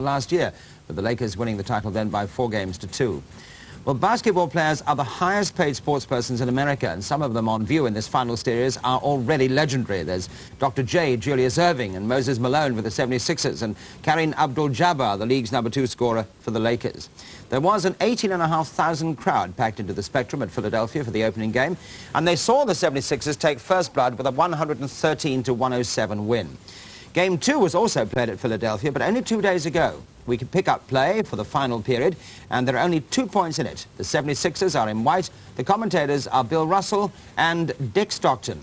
last year, with the Lakers winning the title then by 4-2. Well, basketball players are the highest paid sports persons in America, and some of them on view in this final series are already legendary. There's Dr. J, Julius Erving, and Moses Malone with the 76ers, and Kareem Abdul-Jabbar, the league's #2 scorer for the Lakers. There was an 18,500 crowd packed into the Spectrum at Philadelphia for the opening game, and they saw the 76ers take first blood with a 113-107 win. Game 2 was also played at Philadelphia, but only 2 days ago. We could pick up play for the final period, and there are only 2 points in it. The 76ers are in white. The commentators are Bill Russell and Dick Stockton.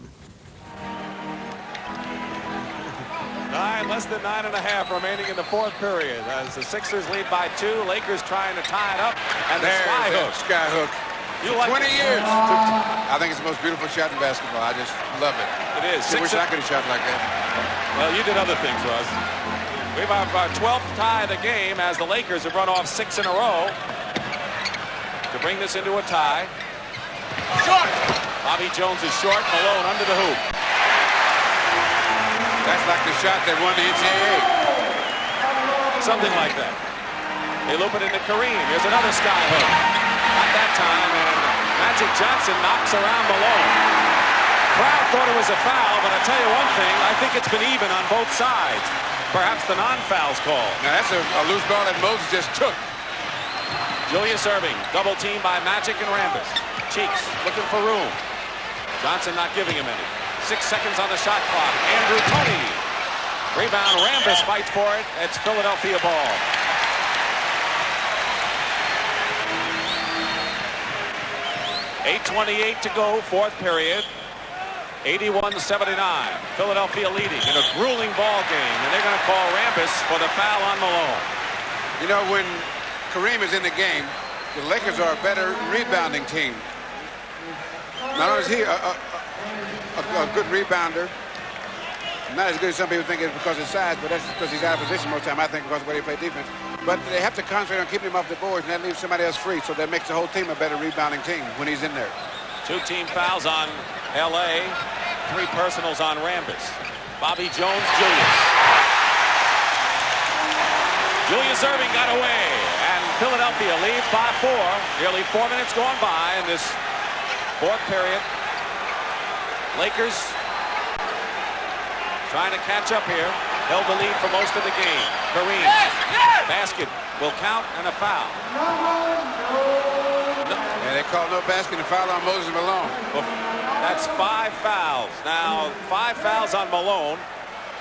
Less than 9.5 remaining in the fourth period as the Sixers lead by 2. Lakers trying to tie it up, and the sky hook. You like 20 years. I think it's the most beautiful shot in basketball. I just love it. It is. I wish I could have shot like that. Well, you did other things, Russ. We have our 12th tie of the game as the Lakers have run off 6 in a row to bring this into a tie. Short. Bobby Jones is short. Malone under the hoop. That's like the shot that won the NCAA. Something like that. They loop it into Kareem. Here's another sky hook. Not that time, and Magic Johnson knocks around Malone. Crowd thought it was a foul, but I tell you one thing, I think it's been even on both sides. Perhaps the non-foul's call. Now that's a loose ball that Moses just took. Julius Erving, double teamed by Magic and Rambis. Cheeks looking for room. Johnson not giving him any. 6 seconds on the shot clock. Andrew Toney. Rebound, Rambis fights for it. It's Philadelphia ball. .8:28 to go, fourth period. 81-79. Philadelphia leading in a grueling ball game, and they're going to call Rambis for the foul on Malone. You know, when Kareem is in the game, the Lakers are a better rebounding team. Not only is he a good rebounder, not as good as some people think it's because of his size, but that's because he's out of position most of the time, I think, because of the way they play defense. But they have to concentrate on keeping him off the boards, and that leaves somebody else free, so that makes the whole team a better rebounding team when he's in there. 2 team fouls on L.A., 3 personals on Rambis. Bobby Jones, Julius. Julius Erving got away, and Philadelphia leads by 4. Nearly 4 minutes gone by in this fourth period. Lakers trying to catch up here. Held the lead for most of the game. Kareem. Basket will count and a foul. And they call no basket and foul on Moses Malone. That's 5 fouls. Now, 5 fouls on Malone.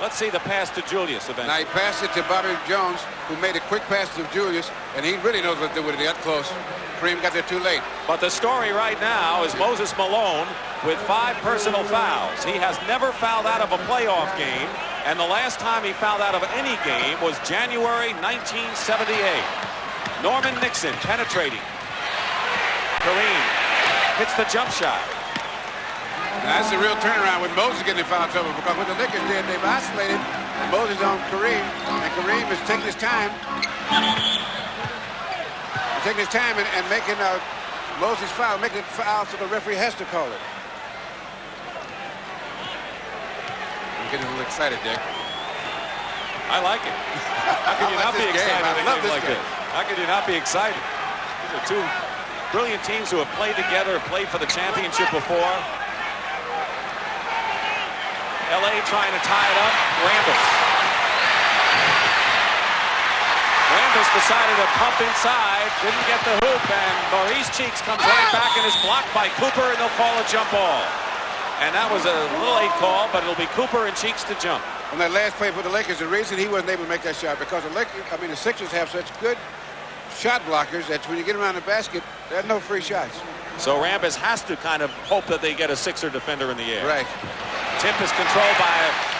Let's see the pass to Julius eventually. Now he passed it to Bobby Jones, who made a quick pass to Julius, and he really knows what to do with it. He got close. Kareem got there too late. But the story right now is Moses Malone with 5 personal fouls. He has never fouled out of a playoff game, and the last time he fouled out of any game was January 1978. Norman Nixon penetrating. Kareem hits the jump shot. Now, that's a real turnaround with Moses getting in foul trouble, because what the Lakers did, they've isolated Moses on Kareem, and Kareem is taking his time. Taking his time and making Moses foul, making it foul, so the referee has to call it. I'm getting a little excited, Dick. I like it. How can you not be excited? I love this game. How can you not be excited? These are 2 brilliant teams who have played together, played for the championship before. L.A. trying to tie it up. Rambis decided to pump inside, didn't get the hoop, and Maurice Cheeks comes right back and is blocked by Cooper, and they'll call a jump ball. And that was a little late call, but it'll be Cooper and Cheeks to jump. On that last play for the Lakers, the reason he wasn't able to make that shot, because the Sixers have such good shot blockers that when you get around the basket, there are no free shots. So Rambis has to kind of hope that they get a Sixer defender in the air. Right. Tip is controlled by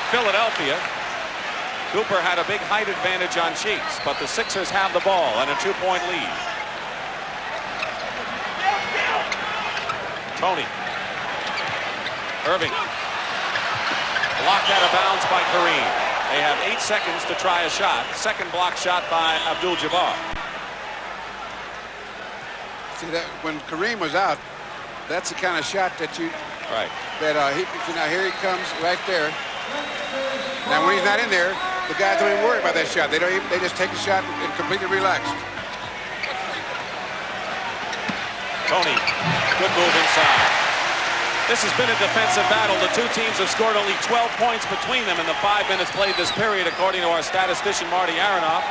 Philadelphia. Cooper had a big height advantage on Cheeks, but the Sixers have the ball and a 2-point lead. Toney. Erving. Blocked out of bounds by Kareem. They have 8 seconds to try a shot. Second block shot by Abdul-Jabbar. See, that when Kareem was out, that's the kind of shot that you... Right. That now here he comes right there. Now when he's not in there, the guys don't even worry about that shot. They just take a shot and completely relaxed. Tony, good move inside. This has been a defensive battle. The two teams have scored only 12 points between them in the 5 minutes played this period, according to our statistician, Marty Aronoff.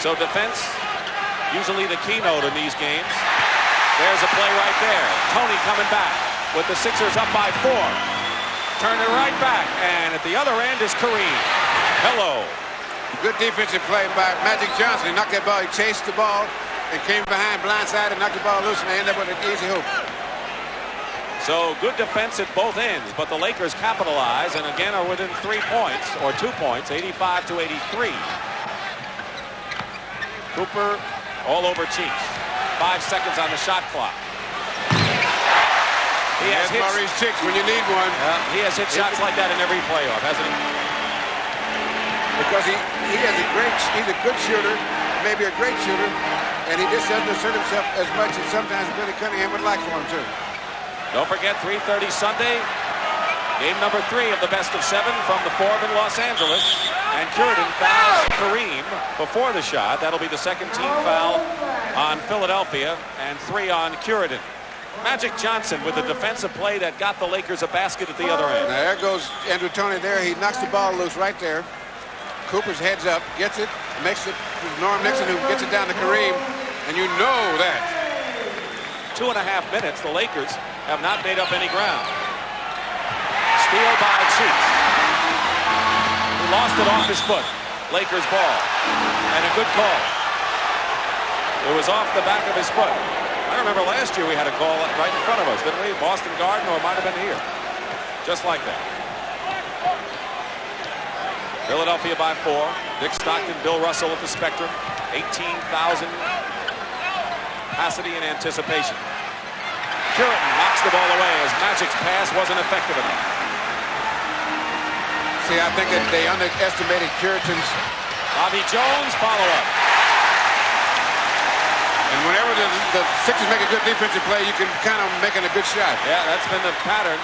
So defense, usually the keynote in these games. There's a play right there. Tony coming back with the Sixers up by 4. Turn it right back, and at the other end is Kareem. Hello. Good defensive play by Magic Johnson. He knocked that ball. He chased the ball and came behind blindside and knocked the ball loose, and they ended up with an easy hoop. So good defense at both ends, but the Lakers capitalize and again are within 3 points, or 2 points, 85-83. Cooper all over Cheeks. 5 seconds on the shot clock. He has hit Maurice Cheeks when you need one. He has hit shots like that in every playoff, hasn't he? Because he's a good shooter, maybe a great shooter, and he just doesn't assert himself as much as sometimes Billy Cunningham would like for him to. Don't forget, 3:30 Sunday, game number 3 of the best of 7 from the Forum in Los Angeles. And Curidan fouls Kareem before the shot. That'll be the second team foul on Philadelphia and 3 on Curidan. Magic Johnson with a defensive play that got the Lakers a basket at the other end. Now there goes Andrew Toney there. He knocks the ball loose right there. Cooper's heads up, gets it, makes it to Norm Nixon, who gets it down to Kareem. And you know that. 2.5 minutes, the Lakers have not made up any ground. Steal by Cheeks. He lost it off his foot. Lakers ball. And a good call. It was off the back of his foot. I remember last year we had a call right in front of us, didn't we? Boston Garden, or it might have been here. Just like that. Philadelphia by 4. Dick Stockton, Bill Russell at the Spectrum. 18,000 capacity and anticipation. Curidan knocks the ball away as Magic's pass wasn't effective enough. See, I think that they underestimated Curidan's. Bobby Jones follow-up. And whenever the Sixers make a good defensive play, you can count on making a good shot. Yeah, that's been the pattern.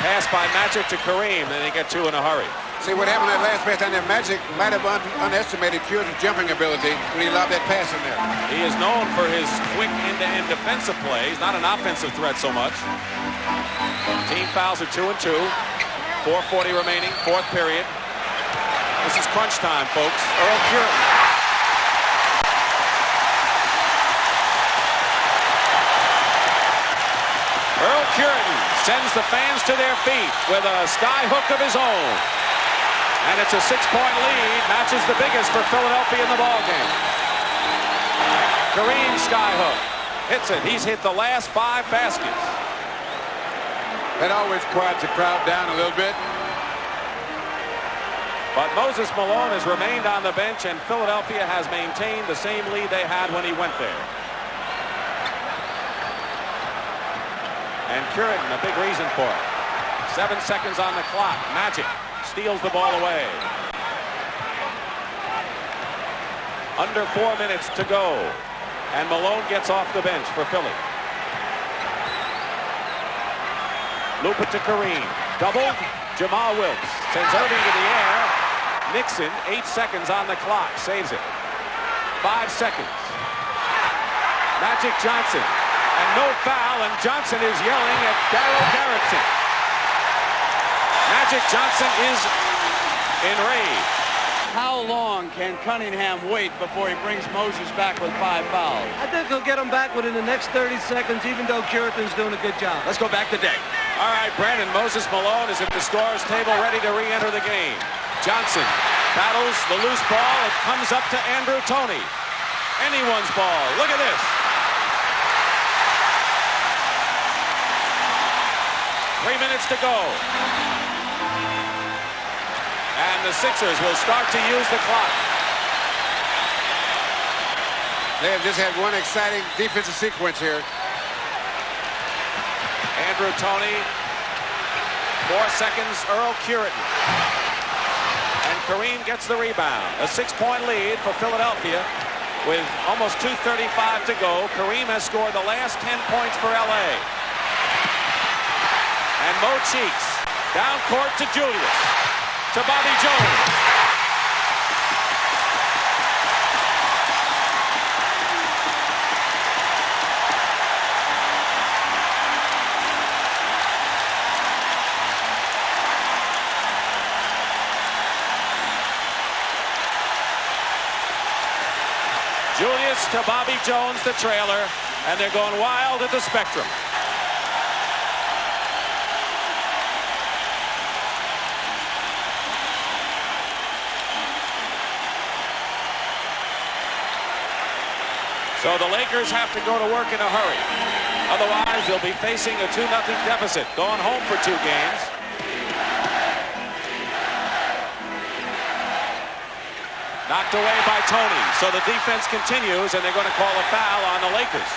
Pass by Magic to Kareem, then they get 2 in a hurry. See, what happened that last pass down there, Magic might have underestimated Curidan's jumping ability when he allowed that pass in there. He is known for his quick end-to-end defensive plays, not an offensive threat so much. Team fouls are 2 and 2. 4:40 remaining, 4th period. This is crunch time, folks. Earl Curidan. Earl Curidan sends the fans to their feet with a sky hook of his own. And it's a 6-point lead, matches the biggest for Philadelphia in the ballgame. Kareem skyhook, hits it. He's hit the last 5 baskets. That always quiets the crowd down a little bit. But Moses Malone has remained on the bench, and Philadelphia has maintained the same lead they had when he went there. And Curidan, a big reason for it. 7 seconds on the clock. Magic steals the ball away. Under 4 minutes to go. And Malone gets off the bench for Philly. Loop it to Kareem. Double. Jamal Wilkes sends Irving to the air. Nixon, 8 seconds on the clock. Saves it. 5 seconds. Magic Johnson. And no foul, and Johnson is yelling at Darryl Garrettson. Magic Johnson is enraged. How long can Cunningham wait before he brings Moses back with 5 fouls? I think he'll get him back within the next 30 seconds, even though Curidan's doing a good job. Let's go back to Dick. All right, Brandon, Moses Malone is at the scorer's table ready to re-enter the game. Johnson battles the loose ball. It comes up to Andrew Toney. Anyone's ball. Look at this. 3 minutes to go. And the Sixers will start to use the clock. They have just had one exciting defensive sequence here. Andrew Toney. 4 seconds, Earl Curidan. And Kareem gets the rebound. A 6-point lead for Philadelphia with almost 2:35 to go. Kareem has scored the last 10 points for L.A. And Mo Cheeks, down court to Julius, to Bobby Jones. Julius to Bobby Jones, the trailer, and they're going wild at the Spectrum. So the Lakers have to go to work in a hurry. Otherwise, they'll be facing a 2-0 deficit, going home for 2 games. Knocked away by Tony. So the defense continues, and they're going to call a foul on the Lakers.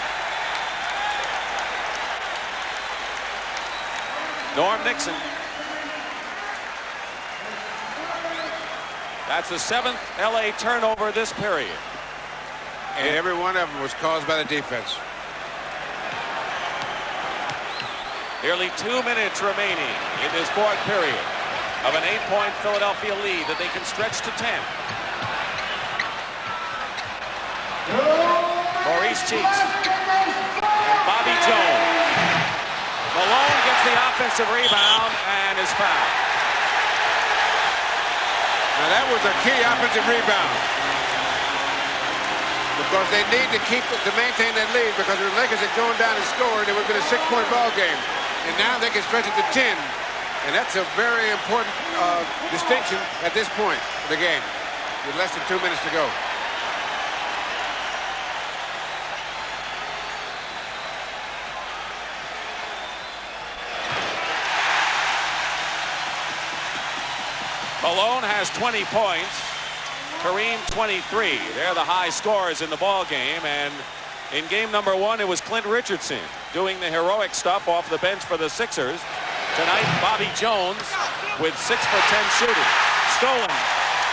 Norm Nixon. That's the 7th LA turnover this period. And every one of them was caused by the defense. Nearly 2 minutes remaining in this 4th period of an 8-point Philadelphia lead that they can stretch to 10. Maurice Cheeks and Bobby Jones. Malone gets the offensive rebound and is fouled. Now that was a key offensive rebound, because they need to maintain that lead, because if the Lakers had gone down and scored, it would have been a 6-point ball game. And now they can stretch it to 10. And that's a very important distinction at this point of the game, with less than 2 minutes to go. Malone has 20 points. Kareem 23. They're the high scorers in the ball game, and in game number 1 it was Clint Richardson doing the heroic stuff off the bench for the Sixers. Tonight Bobby Jones with 6 for 10 shooting. Stolen.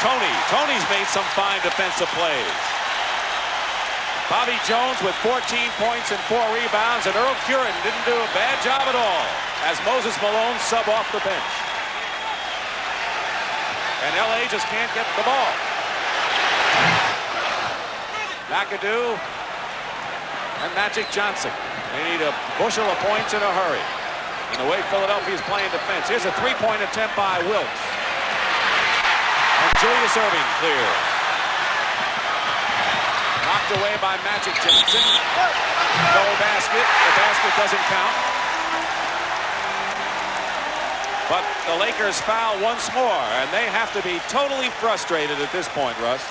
Tony's made some fine defensive plays. Bobby Jones with 14 points and 4 rebounds, and Earl Curran didn't do a bad job at all as Moses Malone sub off the bench. And LA just can't get the ball. McAdoo and Magic Johnson. They need a bushel of points in a hurry. And the way Philadelphia is playing defense. Here's a 3-point attempt by Wilkes. And Julius Erving clear. Knocked away by Magic Johnson. No basket. The basket doesn't count. But the Lakers foul once more, and they have to be totally frustrated at this point, Russ.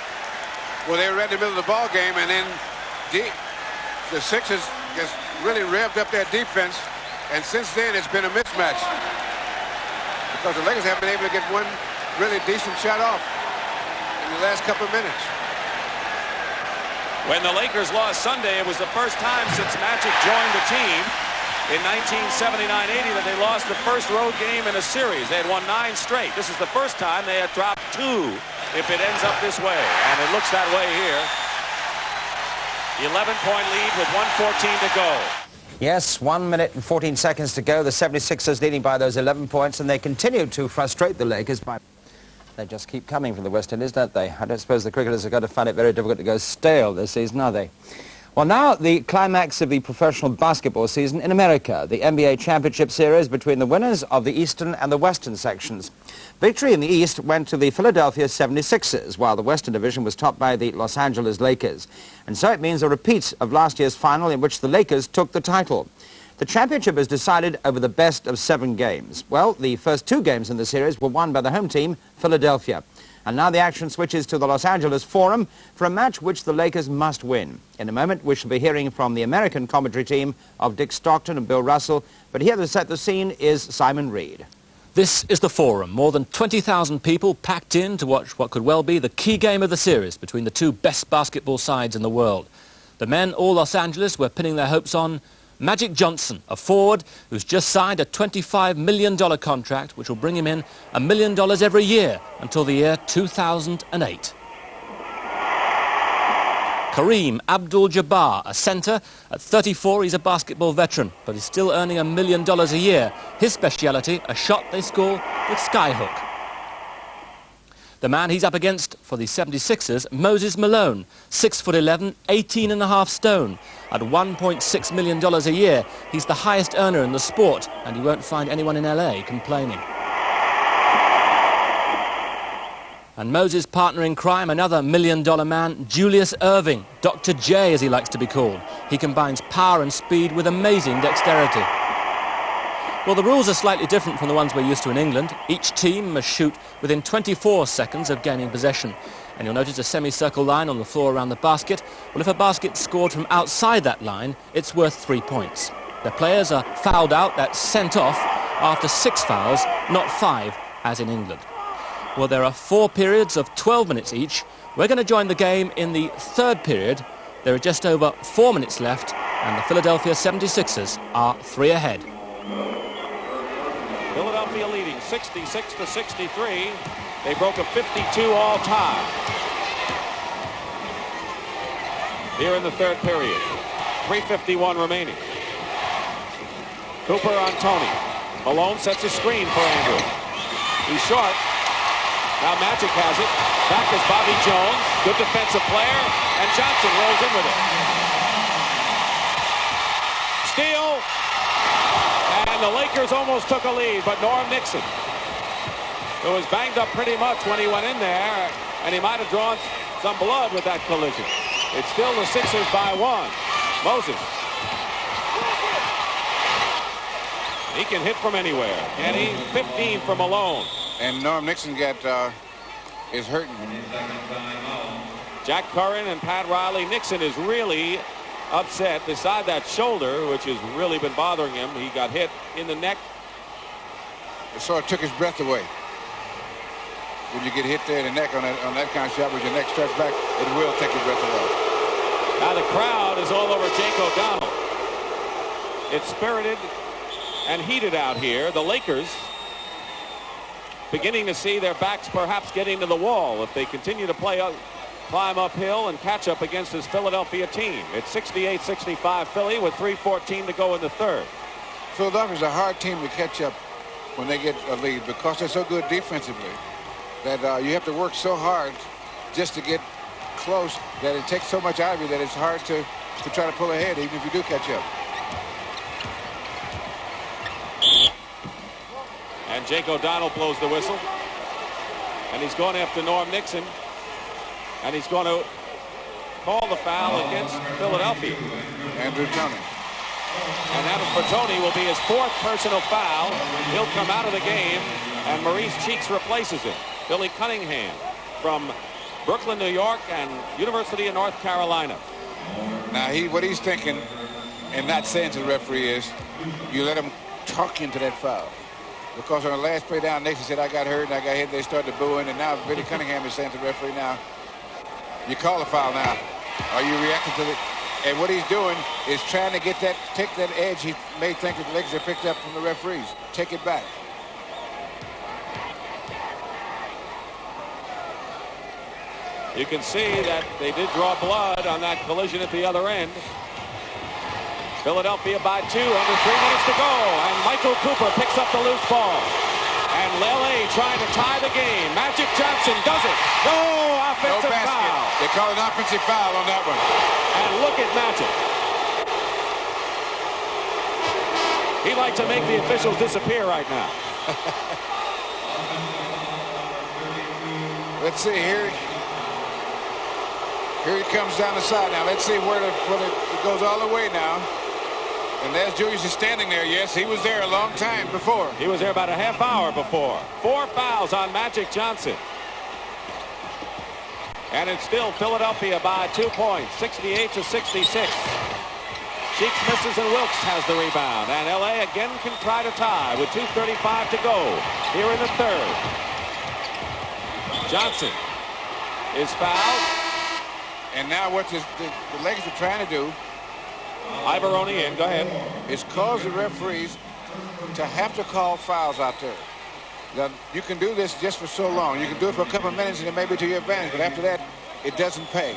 Well, they were right in the middle of the ball game, and then the Sixers just really revved up their defense, and since then it's been a mismatch, because the Lakers haven't been able to get one really decent shot off in the last couple of minutes. When the Lakers lost Sunday, it was the first time since Magic joined the team in 1979-80 that they lost the first road game in a series. They had won 9 straight. This is the first time they had dropped 2 if it ends up this way. And it looks that way here. 11-point lead with 1:14 to go. Yes, 1 minute and 14 seconds to go. The 76ers leading by those 11 points, and they continue to frustrate the Lakers by... They just keep coming from the West Indies, don't they? I don't suppose the cricketers are going to find it very difficult to go stale this season, are they? Well, now the climax of the professional basketball season in America, the NBA Championship Series between the winners of the Eastern and the Western sections. Victory in the East went to the Philadelphia 76ers, while the Western Division was topped by the Los Angeles Lakers. And so it means a repeat of last year's final in which the Lakers took the title. The championship is decided over the best of 7 games. Well, the first 2 games in the series were won by the home team, Philadelphia. And now the action switches to the Los Angeles Forum for a match which the Lakers must win. In a moment, we shall be hearing from the American commentary team of Dick Stockton and Bill Russell. But here to set the scene is Simon Reed. This is the Forum. More than 20,000 people packed in to watch what could well be the key game of the series between the 2 best basketball sides in the world. The men, all Los Angeles, were pinning their hopes on Magic Johnson, a forward who's just signed a $25 million contract which will bring him in $1 million every year until the year 2008. Kareem Abdul-Jabbar, a centre. At 34, he's a basketball veteran, but he's still earning $1 million a year. His speciality, a shot they score with skyhook. The man he's up against for the 76ers, Moses Malone, 6'11", 18.5 stone. At $1.6 million a year, he's the highest earner in the sport, and you won't find anyone in LA complaining. And Moses' partner in crime, another $1 million man, Julius Erving, Dr. J as he likes to be called. He combines power and speed with amazing dexterity. Well, the rules are slightly different from the ones we're used to in England. Each team must shoot within 24 seconds of gaining possession. And you'll notice a semicircle line on the floor around the basket. Well, if a basket's scored from outside that line, it's worth 3 points. The players are fouled out, that's sent off, after 6 fouls, not 5, as in England. Well, there are 4 periods of 12 minutes each. We're going to join the game in the 3rd period. There are just over 4 minutes left, and the Philadelphia 76ers are 3 ahead. Philadelphia leading 66-63. They broke a 52 all-time here in the 3rd period. 3:51 remaining. Cooper on Tony. Malone sets a screen for Andrew. He's short. Now Magic has it. Back is Bobby Jones. Good defensive player. And Johnson rolls in with it. Steal. And the Lakers almost took a lead, but Norm Nixon, who was banged up pretty much when he went in there, and he might have drawn some blood with that collision. It's still the Sixers by 1. Moses. He can hit from anywhere. And he 15 from Malone. And Norm Nixon is hurting. Jack Curran and Pat Riley. Nixon is really upset beside that shoulder, which has really been bothering him. He got hit in the neck. It sort of took his breath away. When you get hit there in the neck on that kind of shot with your neck stretched back, it will take your breath away. Now the crowd is all over Jake O'Donnell. It's spirited and heated out here. The Lakers beginning to see their backs perhaps getting to the wall if they continue to climb uphill and catch up against this Philadelphia team. It's 68-65 Philly with 3:14 to go in the 3rd. Philadelphia's a hard team to catch up when they get a lead because they're so good defensively that you have to work so hard just to get close that it takes so much out of you that it's hard to try to pull ahead even if you do catch up. And Jake O'Donnell blows the whistle. And he's going after Norm Nixon. And he's going to call the foul against Philadelphia. Andrew Tony. And that for Tony will be his 4th personal foul. He'll come out of the game, and Maurice Cheeks replaces him. Billy Cunningham from Brooklyn, New York, and University of North Carolina. Now, what he's thinking and not saying to the referee is, you let him talk into that foul. Because on the last play down, Nixon said, I got hurt and I got hit. They started booing, and now Billy Cunningham is saying to the referee now, you call a foul now. Are you reacting to it? And what he's doing is trying to take that edge he may think that the Lakers have picked up from the referees. Take it back. You can see that they did draw blood on that collision at the other end. Philadelphia by 2, under 3 minutes to go. And Michael Cooper picks up the loose ball. And L.A. trying to tie the game. Magic Johnson does it. No offensive foul. They call an offensive foul on that one. And look at Magic. He'd like to make the officials disappear right now. Let's see here. Here he comes down the side now. Let's see where it goes all the way now. And there's Julius is standing there. Yes, he was there a long time before. He was there about a half hour before. 4 fouls on Magic Johnson. And it's still Philadelphia by 2 points, 68-66. Cheeks misses and Wilkes has the rebound. And L.A. again can try to tie with 2:35 to go here in the 3rd. Johnson is fouled. And now what the Lakers are trying to do, Ibaroni in, go ahead, is cause the referees to have to call fouls out there. Now, you can do this just for so long. You can do it for a couple of minutes and it may be to your advantage, but after that, it doesn't pay.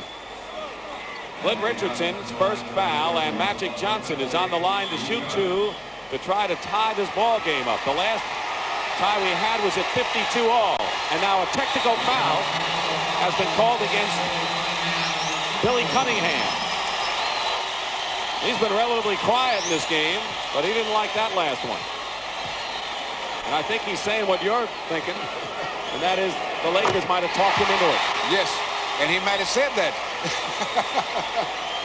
Clint Richardson's first foul, and Magic Johnson is on the line to shoot 2 to try to tie this ball game up. The last tie we had was at 52 all, and now a technical foul has been called against Billy Cunningham. He's been relatively quiet in this game, but he didn't like that last one. And I think he's saying what you're thinking. And that is, the Lakers might have talked him into it. Yes, and he might have said that.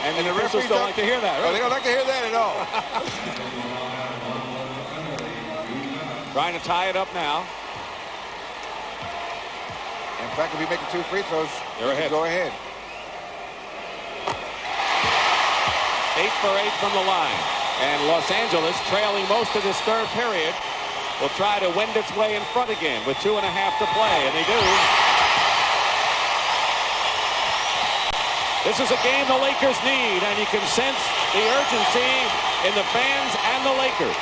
And the officials don't like to hear that. Oh, they don't like to hear that at all. Trying to tie it up now. In fact, if you make the 2 free throws, they're ahead. Go ahead. 8 for 8 from the line. And Los Angeles, trailing most of this third period, will try to wend its way in front again with 2.5 to play, and they do. This is a game the Lakers need, and you can sense the urgency in the fans and the Lakers.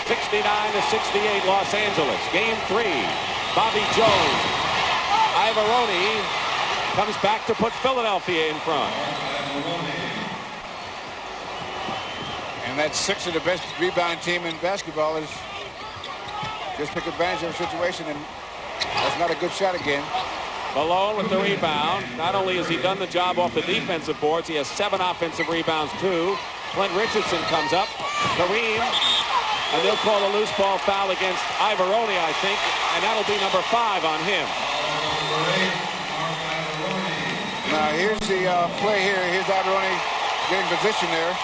69-68 Los Angeles. Game 3. Bobby Jones. Ivaroni comes back to put Philadelphia in front. And that's 6 of the best rebounding team in basketball is just take advantage of the situation, and that's not a good shot again. Malone with the rebound. Not only has he done the job off the defensive boards, he has 7 offensive rebounds too. Clint Richardson comes up. Kareem, and they'll call a loose ball foul against Ivaroni, I think, and that'll be number 5 on him. Now here's the play here. Here's Ivaroni getting position there.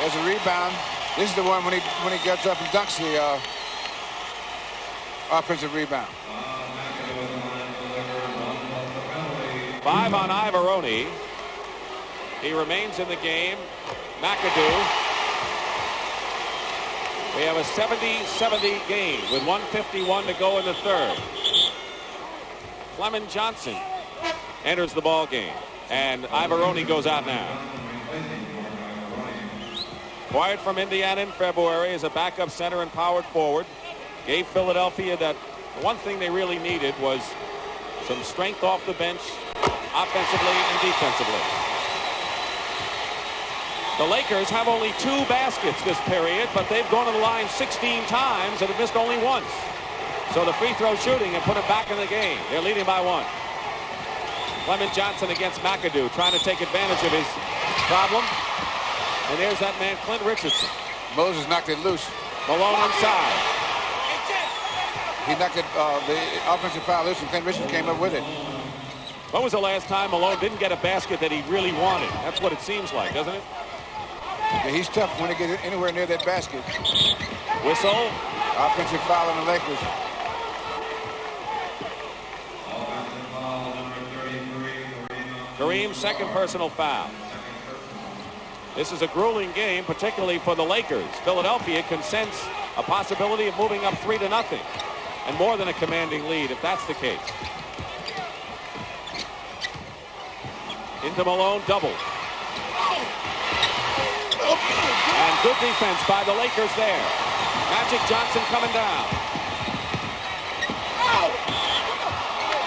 There's a rebound. This is the one when he gets up and dunks the offensive rebound. 5 on Ivaroni. He remains in the game. McAdoo. We have a 70-70 game with 1:51 to go in the third. Clement Johnson enters the ball game, and Ivaroni goes out now. Acquired from Indiana in February as a backup center and powered forward. Gave Philadelphia that one thing they really needed was some strength off the bench, offensively and defensively. The Lakers have only 2 baskets this period, but they've gone to the line 16 times and have missed only once. So the free throw shooting and put it back in the game. They're leading by 1. Clement Johnson against McAdoo, trying to take advantage of his problem. And there's that man, Clint Richardson. Moses knocked it loose. Malone inside. He knocked it, the offensive foul loose, and Clint Richardson came up with it. When was the last time Malone didn't get a basket that he really wanted? That's what it seems like, doesn't it? Yeah, he's tough when he gets anywhere near that basket. Whistle. Offensive foul on the Lakers. Kareem's second personal foul. This is a grueling game, particularly for the Lakers. Philadelphia can sense a possibility of moving up 3-0 and more than a commanding lead if that's the case. Into Malone, double. And good defense by the Lakers there. Magic Johnson coming down.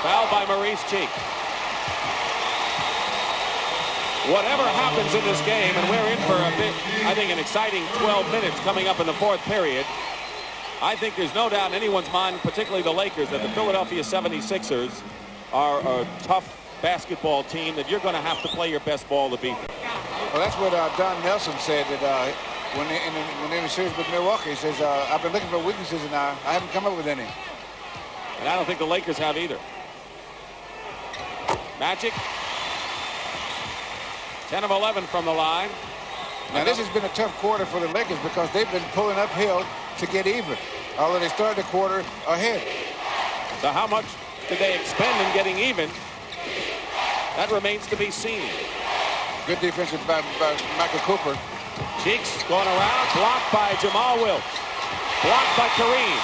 Foul by Maurice Cheek. Whatever happens in this game, and we're in for a bit, I think, an exciting 12 minutes coming up in the fourth period. I think there's no doubt in anyone's mind, particularly the Lakers, that the Philadelphia 76ers are a tough basketball team that you're going to have to play your best ball to beat them. Well, that's what Don Nelson said that when they were in the series with Milwaukee. He says, I've been looking for weaknesses, and I haven't come up with any. And I don't think the Lakers have either. Magic. 10 of 11 from the line. Now, this has been a tough quarter for the Lakers because they've been pulling uphill to get even, although they started the quarter ahead. So how much did they expend in getting even? That remains to be seen. Good defense by Michael Cooper. Cheeks going around, blocked by Jamal Wilkes. Blocked by Kareem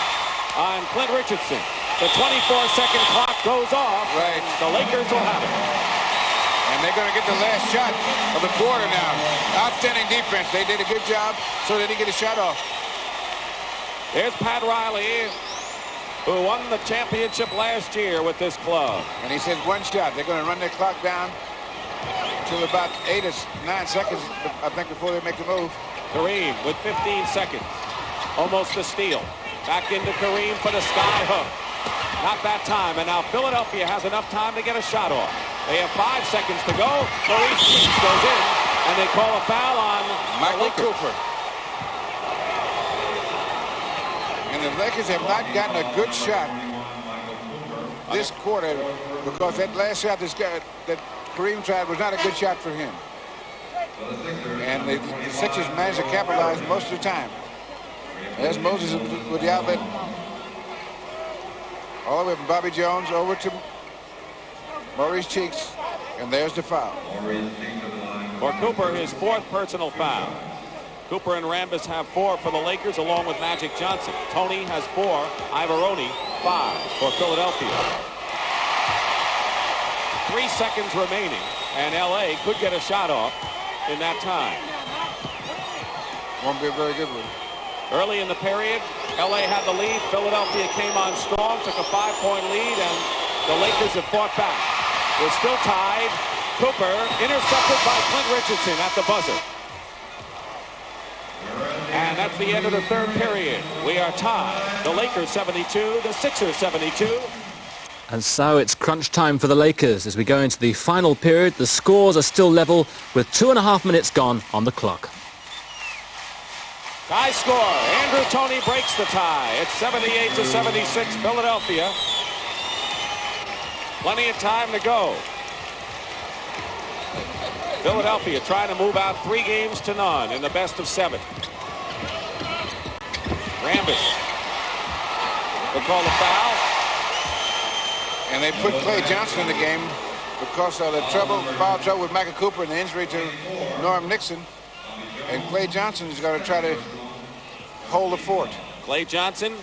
on Clint Richardson. The 24-second clock goes off. Right. The Lakers will have it. And they're going to get the last shot of the quarter now. Outstanding defense. They did a good job so they didn't get a shot off. There's Pat Riley, who won the championship last year with this club. And he says 1 shot. They're going to run their clock down till about 8 or 9 seconds, I think, before they make the move. Kareem with 15 seconds. Almost a steal. Back into Kareem for the sky hook. Not that time. And now Philadelphia has enough time to get a shot off. They have 5 seconds to go. Maurice Cheeks goes in, and they call a foul on Michael Cooper. And the Lakers have not gotten a good shot this quarter because that last shot that Kareem tried was not a good shot for him. And the Sixers managed to capitalize most of the time. There's Moses with the outlet. All the way from Bobby Jones over to Maurice Cheeks. And there's the foul. For Cooper, his 4th personal foul. Cooper and Rambis have 4 for the Lakers along with Magic Johnson. Tony has 4. Ivaroni 5 for Philadelphia. 3 seconds remaining, and L.A. could get a shot off in that time. Won't be a very good one. Early in the period, L.A. had the lead. Philadelphia came on strong, took a 5-point lead, and the Lakers have fought back. We're still tied. Cooper intercepted by Clint Richardson at the buzzer. And that's the end of the 3rd period. We are tied. The Lakers 72, the Sixers 72. And so it's crunch time for the Lakers. As we go into the final period, the scores are still level with 2.5 minutes gone on the clock. Tie score. Andrew Toney breaks the tie. It's 78-76 Philadelphia. Plenty of time to go. Philadelphia trying to move out 3 games to none in the best of 7. Rambis will call the foul. And they put Clay Johnson in the game because of the foul trouble with Michael Cooper and the injury to Norm Nixon. And Clay Johnson is going to try to hold the fort. Clay Johnson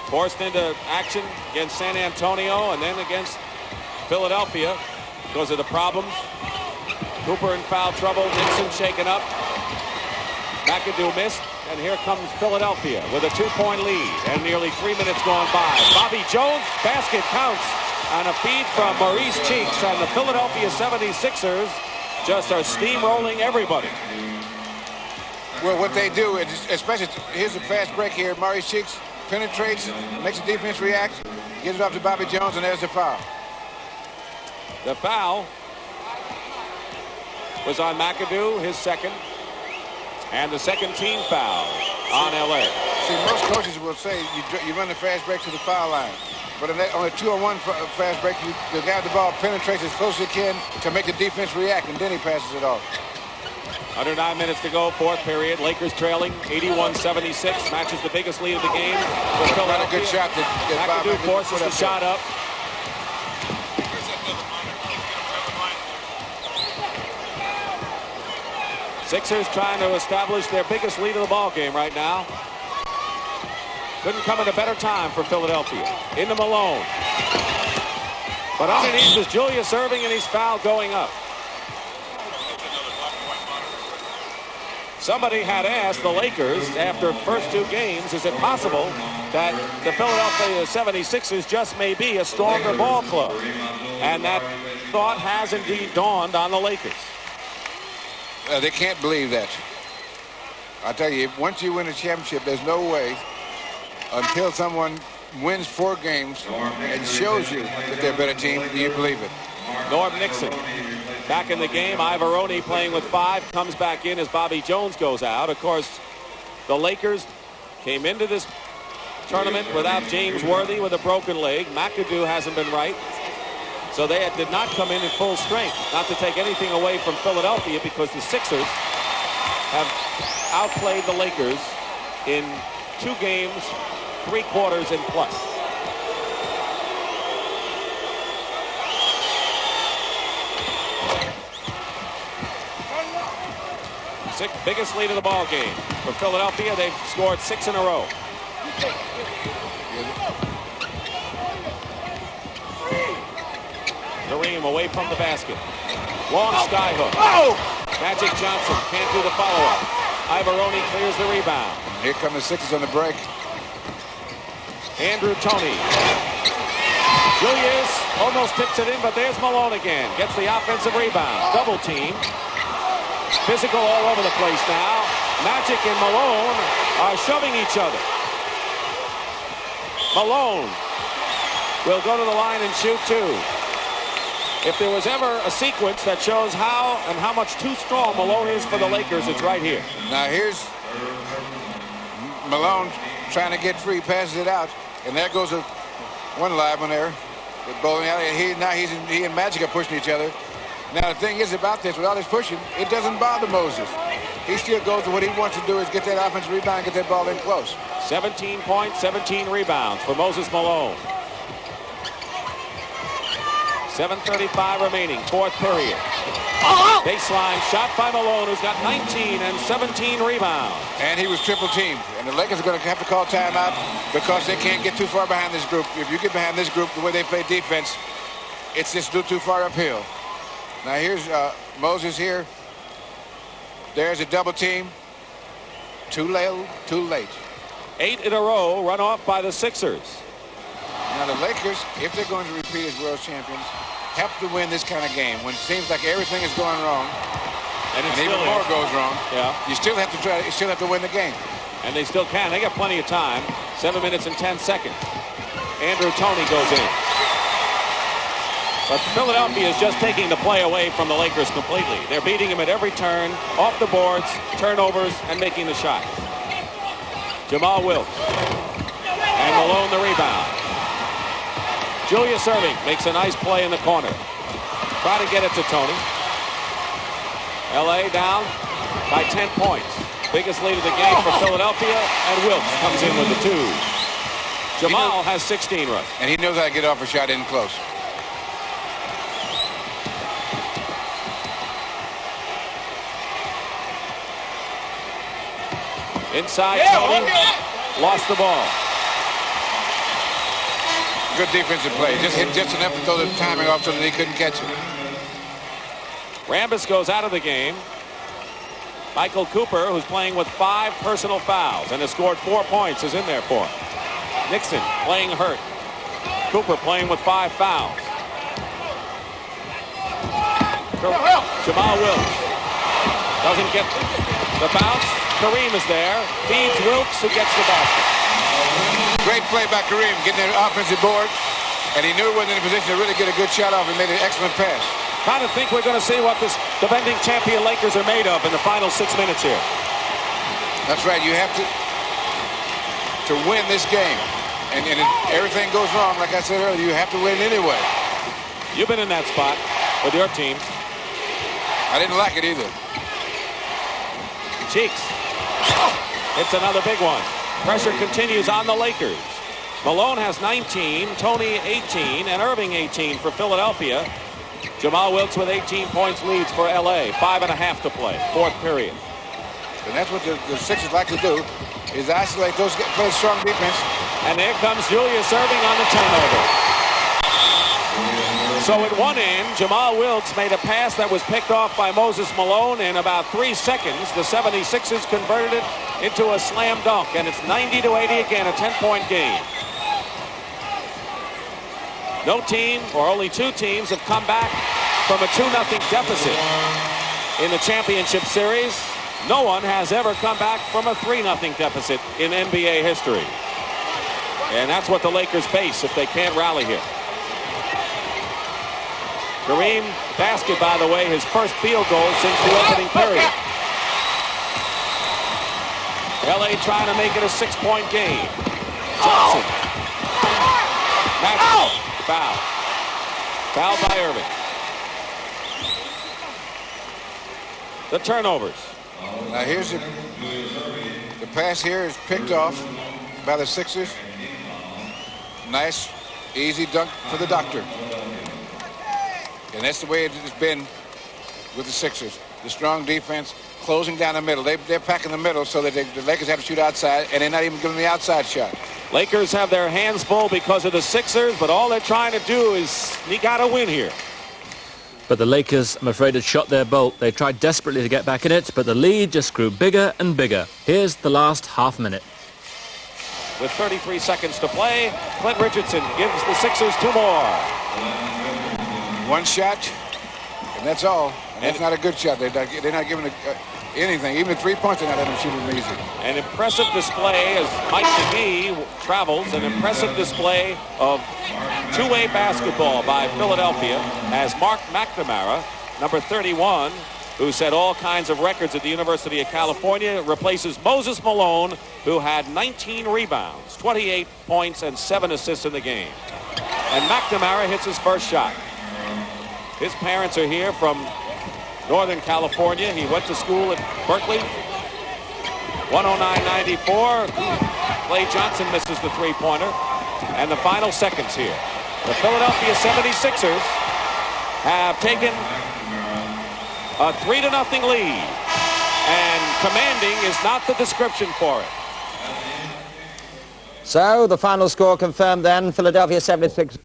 forced into action against San Antonio and then against Philadelphia because of the problems. Cooper in foul trouble. Nixon shaken up. McAdoo missed. And here comes Philadelphia with a 2-point lead and nearly 3 minutes gone by. Bobby Jones, basket counts on a feed from Maurice Cheeks, and the Philadelphia 76ers just are steamrolling everybody. Well, what they do, especially here's a fast break here. Maurice Cheeks penetrates, makes the defense react, gives it off to Bobby Jones, and there's the foul. The foul was on McAdoo, his 2nd. And the 2nd team foul on L.A. See, most coaches will say you run the fast break to the foul line. But on a 2-on-1 fast break, the guy at the ball penetrates as close as he can to make the defense react, and then he passes it off. Under 9 minutes to go, 4th period. Lakers trailing 81-76. Matches the biggest lead of the game for Philadelphia. Not a good shot that McAdoo forces the shot up. Sixers trying to establish their biggest lead of the ball game right now. Couldn't come at a better time for Philadelphia. Into Malone. But underneath is Julius Erving, and he's fouled going up. Somebody had asked the Lakers after first 2 games, is it possible that the Philadelphia 76ers just may be a stronger ball club? And that thought has indeed dawned on the Lakers. They can't believe that. I tell you, once you win a championship, there's no way until someone wins 4 games and shows you that they're a better team, do you believe it? Norm Nixon back in the game. Ivaroni playing with 5, comes back in as Bobby Jones goes out. Of course, the Lakers came into this tournament without James Worthy with a broken leg. McAdoo hasn't been right. So they did not come in full strength. Not to take anything away from Philadelphia, because the Sixers have outplayed the Lakers in 2 games, 3 quarters and plus. Biggest lead of the ball game for Philadelphia. They've scored 6 in a row. Kareem away from the basket. Long skyhook. Oh! Magic Johnson can't do the follow-up. Ivaroni clears the rebound. Here come the Sixers on the break. Andrew Toney. Julius almost tips it in, but there's Malone again. Gets the offensive rebound. Double team. Physical all over the place now. Magic and Malone are shoving each other. Malone will go to the line and shoot 2. If there was ever a sequence that shows how and how much too strong Malone is for the Lakers, it's right here. Now here's Malone trying to get free, passes it out, and there goes one live one there. with bowling alley, and he and Magic are pushing each other. Now the thing is about this, with all this pushing, it doesn't bother Moses. He still goes to what he wants to do is get that offensive rebound, get that ball in close. 17 points, 17 rebounds for Moses Malone. 7:35 remaining, fourth period. Baseline shot by Malone, who's got 19 and 17 rebounds. And he was triple teamed. And the Lakers are going to have to call timeout because they can't get too far behind this group. If you get behind this group, the way they play defense, it's just too far uphill. Now here's Moses here. There's a double team. Too late. 8 in a row run off by the Sixers. Now the Lakers, if they're going to repeat as world champions, have to win this kind of game when it seems like everything is going wrong, and even more goes wrong. Yeah, you still have to try. You still have to win the game, and they still can. They got plenty of time. 7 minutes and 10 seconds. Andrew Toney goes in, but Philadelphia is just taking the play away from the Lakers completely. They're beating him at every turn, off the boards, turnovers, and making the shot. Jamal Wilkes and Malone the rebound. Julius Erving makes a nice play in the corner. Try to get it to Toney. L.A. down by 10 points. Biggest lead of the game for Philadelphia, and Wilkes comes in with the 2. Jamal has 16 runs. And he knows how to get off a shot in close. Inside Toney. Lost the ball. Good defensive play. Just hit just enough to throw the timing off so that he couldn't catch it. Rambis goes out of the game. Michael Cooper, who's playing with 5 personal fouls and has scored 4 points, is in there for him. Nixon playing hurt. Cooper playing with 5 fouls. Jamal Wilkes doesn't get the bounce. Kareem is there. Feeds Wilkes, who gets the basket. Great play by Kareem, getting an offensive board, and he knew he wasn't in a position to really get a good shot off and made an excellent pass. Kind of think we're going to see what this defending champion Lakers are made of in the final 6 minutes here. That's right. You have to win this game, and if everything goes wrong, like I said earlier, you have to win anyway. You've been in that spot with your team. I didn't like it either. Cheeks. It's another big one. Pressure continues on the Lakers. Malone has 19, Toney 18, and Erving 18 for Philadelphia. Jamal Wilkes with 18 points leads for L.A. 5.5 to play, fourth period. And that's what the Sixers like to do, is isolate those, play strong defense. And there comes Julius Erving on the turnover. So at one end, Jamal Wilkes made a pass that was picked off by Moses Malone in about 3 seconds. The 76ers converted it into a slam dunk, and it's 90-80 again, a 10-point game. No team, or only 2 teams, have come back from a 2-0 deficit in the championship series. No one has ever come back from a 3-0 deficit in NBA history. And that's what the Lakers face if they can't rally here. Kareem basket, by the way, his first field goal since the opening period. L.A. trying to make it a 6-point game. Johnson. Maxwell. Foul. Foul by Erving. The turnovers. Now here's the pass here is picked off by the Sixers. Nice, easy dunk for the doctor. And that's the way it has been with the Sixers. The strong defense closing down the middle. They're packing the middle so that the Lakers have to shoot outside, and they're not even giving the outside shot. Lakers have their hands full because of the Sixers, but all they're trying to do is sneak out a win here. But the Lakers, I'm afraid, had shot their bolt. They tried desperately to get back in it, but the lead just grew bigger and bigger. Here's the last half minute. With 33 seconds to play, Clint Richardson gives the Sixers 2 more. One shot, and that's all. And that's not a good shot. They're not giving anything. Even the 3 points, they're not letting them shoot them easy. An impressive display as Mike McGee travels. An impressive display of two-way basketball by Philadelphia as Mark McNamara, number 31, who set all kinds of records at the University of California, replaces Moses Malone, who had 19 rebounds, 28 points, and 7 assists in the game. And McNamara hits his first shot. His parents are here from Northern California. He went to school at Berkeley. 109.94. Clay Johnson misses the three-pointer. And the final seconds here. The Philadelphia 76ers have taken a 3-0 lead. And commanding is not the description for it. So the final score confirmed then, Philadelphia 76.